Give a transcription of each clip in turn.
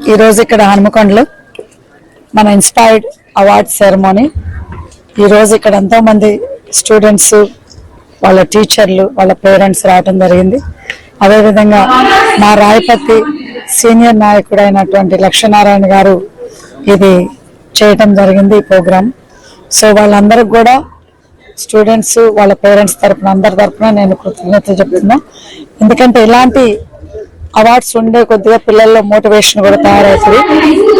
ఈరోజు ఇక్కడ హనుమకొండలో మన ఇన్స్పైర్డ్ అవార్డ్ సెరమోనీ. ఈరోజు ఇక్కడ ఎంతోమంది స్టూడెంట్స్, వాళ్ళ టీచర్లు, వాళ్ళ పేరెంట్స్ రావడం జరిగింది. అదేవిధంగా మా రాయపర్తి సీనియర్ నాయకుడు అయినటువంటి లక్ష్మీనారాయణ గారు ఇది చేయటం జరిగింది ఈ ప్రోగ్రాం. సో వాళ్ళందరికి కూడా స్టూడెంట్స్, వాళ్ళ పేరెంట్స్ తరఫున, అందరి తరఫున నేను కృతజ్ఞత చెప్తున్నా. ఎందుకంటే ఇలాంటి అవార్డ్స్ ఉండే కొద్దిగా పిల్లల్లో మోటివేషన్ కూడా తయారవుతుంది.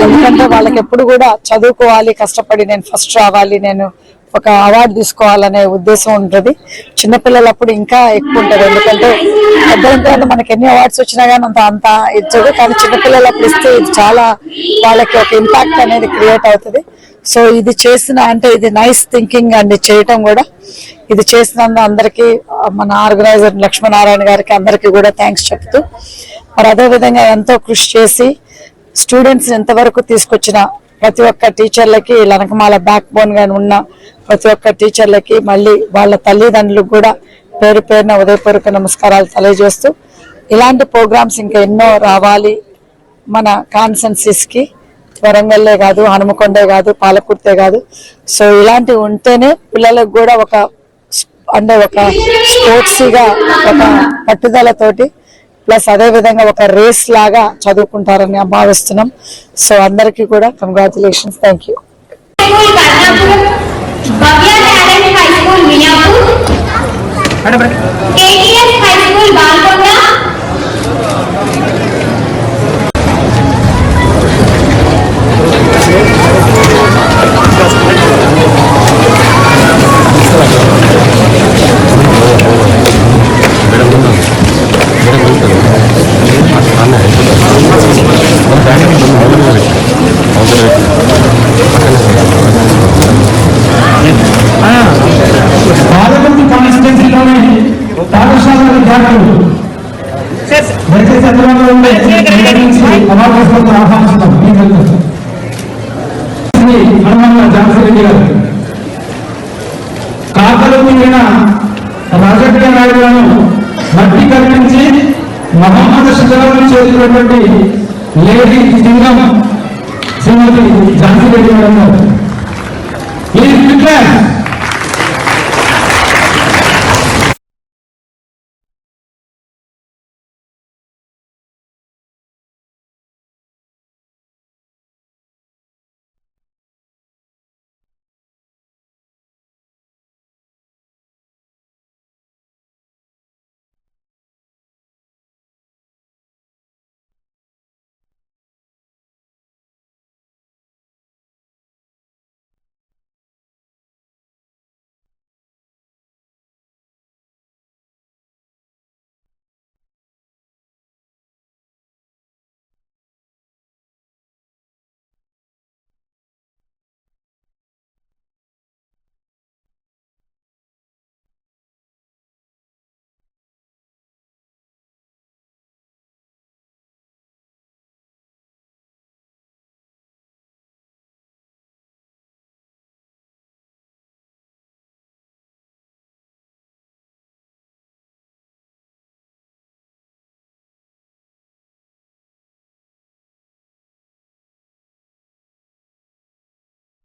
ఎందుకంటే వాళ్ళకి ఎప్పుడు కూడా చదువుకోవాలి, కష్టపడి నేను ఫస్ట్ రావాలి, నేను ఒక అవార్డు తీసుకోవాలనే ఉద్దేశం ఉంటుంది. చిన్నపిల్లలప్పుడు ఇంకా ఎక్కువ ఉంటుంది. ఎందుకంటే పెద్దలంటే మనకి ఎన్ని అవార్డ్స్ వచ్చినా కానీ అంత ఇచ్చదు, కానీ చిన్నపిల్లలప్పుడు ఇస్తే ఇది చాలా వాళ్ళకి ఒక ఇంపాక్ట్ అనేది క్రియేట్ అవుతుంది. సో ఇది చేసిన అంటే ఇది నైస్ థింకింగ్ అండి చేయటం కూడా. ఇది చేసినందు అందరికీ, మన ఆర్గనైజర్ లక్ష్మీనారాయణ గారికి అందరికీ కూడా థ్యాంక్స్ చెప్తూ, మరి అదేవిధంగా ఎంతో కృషి చేసి స్టూడెంట్స్ ఎంతవరకు తీసుకొచ్చిన ప్రతి ఒక్క టీచర్లకి, వెనకమాల బ్యాక్ బోన్ గా ఉన్న ప్రతి ఒక్క టీచర్లకి, మళ్ళీ వాళ్ళ తల్లిదండ్రులకు కూడా పేరు పేరున ఉదయపూర్వక నమస్కారాలు తెలియజేస్తూ, ఇలాంటి ప్రోగ్రామ్స్ ఇంకా ఎన్నో రావాలి మన కాన్సెన్సీస్ కి. వరంగల్లే కాదు, హనుమకొండే కాదు, పాలకుర్తే కాదు. సో ఇలాంటివి ఉంటేనే పిల్లలకు కూడా ఒక స్పోర్ట్సీగా, ఒక పట్టుదలతోటి, ప్లస్ అదే విధంగా ఒక రేస్ లాగా చదువుకుంటారని భావిస్తున్నాం. సో అందరికీ కూడా కంగ్రాచులేషన్స్, థ్యాంక్ యూ. పాఠశాల విద్యార్థులు దయచేసి అందుబాటులో ఉండే ఝాన్సీ గారు కాకలు మిగిలిన రాజకీయ నాయకులను మట్టి కల్పించి మహమ్మద శిఖరాలను చేసినటువంటి లేడీ సింగం శ్రీమతి ఝాన్సీ రెడ్డి గారు.